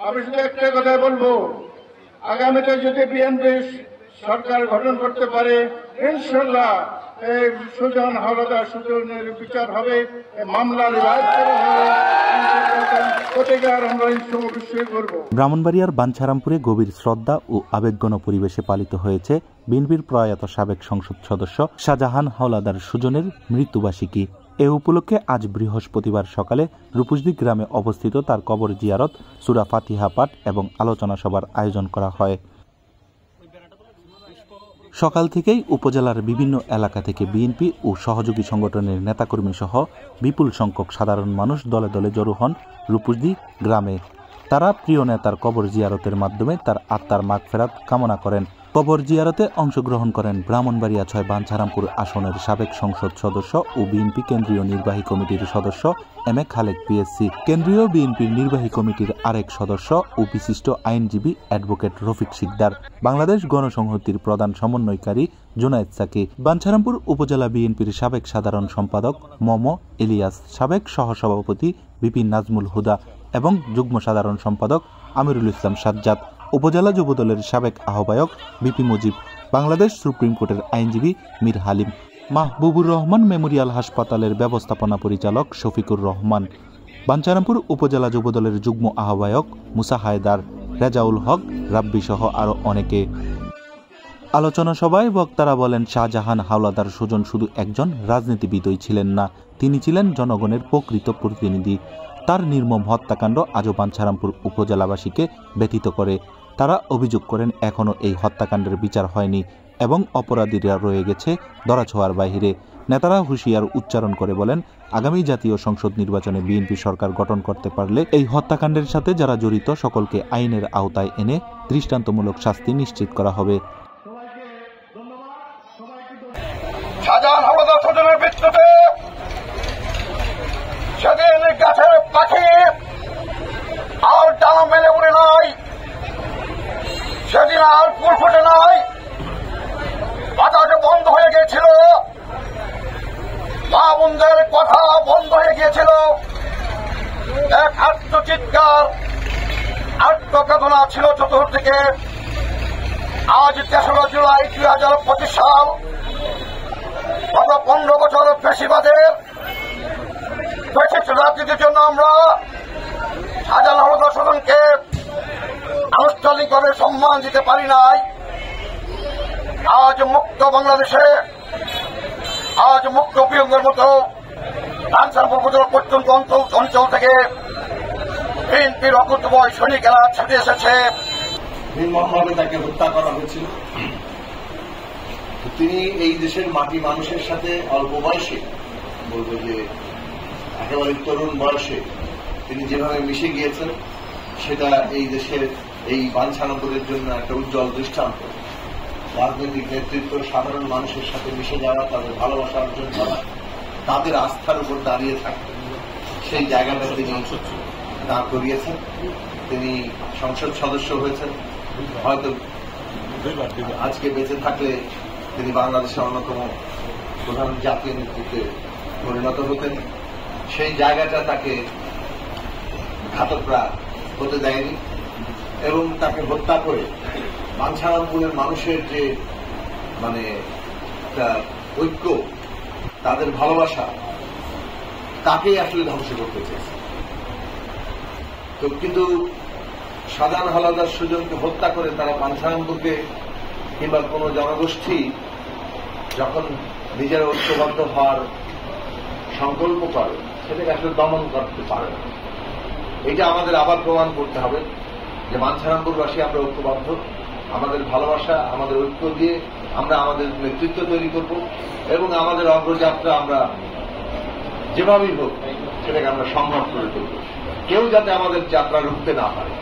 আমি শুধু একটা কথা বলবো, আগামীতে যদি বিএনপি সরকার গঠন করতে পারে, ইনশাল্লাহ এই সুজন হাওলাদার সুজনের বিচার হবে, মামলা রিভাইভ করা হবে, প্রতিকার আমরা অবশ্যই করব। ব্রাহ্মণবাড়িয়ার বাঞ্ছারামপুরে গভীর শ্রদ্ধা ও আবেগঘন পরিবেশে পালিত হয়েছে বিএনপির প্রয়াত সাবেক সংসদ সদস্য শাহজাহান হাওলাদার সুজনের মৃত্যুবার্ষিকী। এ উপলক্ষে আজ বৃহস্পতিবার সকালে রূপসদী গ্রামে অবস্থিত তার কবর জিয়ারত, সূরা ফাতিহা পাঠ এবং আলোচনা সভার আয়োজন করা হয়। সকাল থেকেই উপজেলার বিভিন্ন এলাকা থেকে বিএনপি ও সহযোগী সংগঠনের নেতাকর্মী সহ বিপুল সংখ্যক সাধারণ মানুষ দলে দলে জড়ো হন রূপসদী গ্রামে। তারা প্রিয় নেতার কবর জিয়ারতের মাধ্যমে তার আত্মার মাগফেরাত কামনা করেন। কবর জিয়ারতে অংশগ্রহণ করেন ব্রাহ্মণবাড়িয়া ৬ বাঞ্ছারামপুর আসনের সাবেক সংসদ সদস্য ও বিএনপি কেন্দ্রীয় নির্বাহী কমিটির সদস্য এম এ খালেক পিএসসি, কেন্দ্রীয় বিএনপির নির্বাহী কমিটির আরেক সদস্য ও বিশিষ্ট আইনজীবী অ্যাডভোকেট রফিক শিকদার, বাংলাদেশ গণসংহতির প্রধান সমন্বয়কারী জুনায়েদ সাকি, বাঞ্ছারামপুর উপজেলা বিএনপির সাবেক সাধারণ সম্পাদক মম ইলিয়াস, সাবেক সহসভাপতি বিপিন নাজমুল হুদা এবং যুগ্ম সাধারণ সম্পাদক আমিরুল ইসলাম সাজ্জাদ, উপজেলা যুবদলের সাবেক আহ্বায়ক বিপি মুজিব, বাংলাদেশ সুপ্রিম কোর্টের আইনজীবী মীর হালিম, মাহবুবুর রহমান মেমোরিয়াল হাসপাতালের ব্যবস্থাপনা পরিচালক শফিকুর রহমান, বাঞ্ছারামপুর উপজেলা যুবদলের যুগ্ম আহ্বায়ক মুসা হায়দার, রেজাউল হক রাব্বি সহ আরও অনেকে। আলোচনা সভায় বক্তারা বলেন, শাহজাহান হাওলাদার সুজন শুধু একজন রাজনীতিবিদই ছিলেন না, তিনি ছিলেন জনগণের প্রকৃত প্রতিনিধি। তার নির্মম হত্যাকাণ্ড আজও বাঞ্ছারামপুর উপজেলাবাসীকে ব্যথিত করে। তারা অভিযোগ করেন এখনও এই হত্যাকাণ্ডের বিচার হয়নি এবং অপরাধীরা রয়ে গেছে ধরাছোঁয়ার বাহিরে। নেতারা হুঁশিয়ার উচ্চারণ করে বলেন, আগামী জাতীয় সংসদ নির্বাচনে বিএনপি সরকার গঠন করতে পারলে এই হত্যাকাণ্ডের সাথে যারা জড়িত সকলকে আইনের আওতায় এনে দৃষ্টান্তমূলক শাস্তি নিশ্চিত করা হবে। শাহজাহান হাওলাদার সুজনের মৃত্যুতে সেদিন গাছের পাখি আর ডানা মেলে উড়ে নাই, সেদিন আর ফুল ফুটে নাই, বাতাস বন্ধ হয়ে গিয়েছিল, মা বোনদের কথা বন্ধ হয়ে গিয়েছিল, এক আত্মচিৎকার আত্মবেদনা ছিল চতুর্দিকে। আজ ৩রা জুলাই ২০২৫ সাল, গত ১৫ বছর ফ্যাসিবাদের রাজনীতির জন্য আমরা শাহজাহান হাওলাদার সুজনকে আনুষ্ঠানিকভাবে সম্মান দিতে পারি নাই। আজ মুক্ত বাংলাদেশে, আজ মুক্ত প্রিয়ঙ্গের মতো বাঞ্ছারামপুর উপজেলা প্রত্যন্ত অঞ্চল থেকে বিএনপির অকুতবয় সৈনিকেরা ছুটে এসেছে। নির্মমভাবে তাকে হত্যা করা হয়েছিল। তিনি এই দেশের মাটি মানুষের সাথে অল্প বয়সে, বলবো যে একেবারে তরুণ বয়সে তিনি যেভাবে মিশে গিয়েছেন, সেটা এই দেশের এই বাঞ্ছারামপুরের জন্য একটা উজ্জ্বল দৃষ্টান্ত। রাজনৈতিক নেতৃত্ব সাধারণ মানুষের সাথে মিশে যাওয়া, তাদের ভালোবাসা অর্জন করা, তাদের আস্থার উপর দাঁড়িয়ে থাকা, সেই জায়গাটা তিনি দাঁড় করিয়েছেন। তিনি সংসদ সদস্য হয়েছেন, হয়তো আজকে বেঁচে থাকলে তিনি বাংলাদেশের অন্যতম প্রধান জাতীয় নেতৃত্বে পরিণত হতেন। সেই জায়গাটা তাকে ঘাতকরা হতে দেয়নি এবং তাকে হত্যা করে বাঞ্ছারামপুরের মানুষের যে একটা ঐক্য, তাদের ভালোবাসা, তাকেই আসলে ধ্বংস করতে চেয়েছে। তো কিন্তু শাহজাহান হাওলাদার সুজনকে হত্যা করে তারা বাঞ্ছারামপুরকে কিংবা কোনো জনগোষ্ঠী যখন নিজের ঐক্যবদ্ধ হওয়ার সংকল্প করে, সেটাকে আসলে দমন করতে পারে না। এটা আমাদের আবার প্রমাণ করতে হবে যে বাঞ্ছারামপুরবাসী আমরা ঐক্যবদ্ধ, আমাদের ভালোবাসা, আমাদের ঐক্য দিয়ে আমরা আমাদের নেতৃত্ব তৈরি করব এবং আমাদের অগ্রযাত্রা আমরা যেভাবেই হোক সেটাকে আমরা সংগ্রাম করে তুলব। কেউ যাতে আমাদের যাত্রা রুখতে না পারে।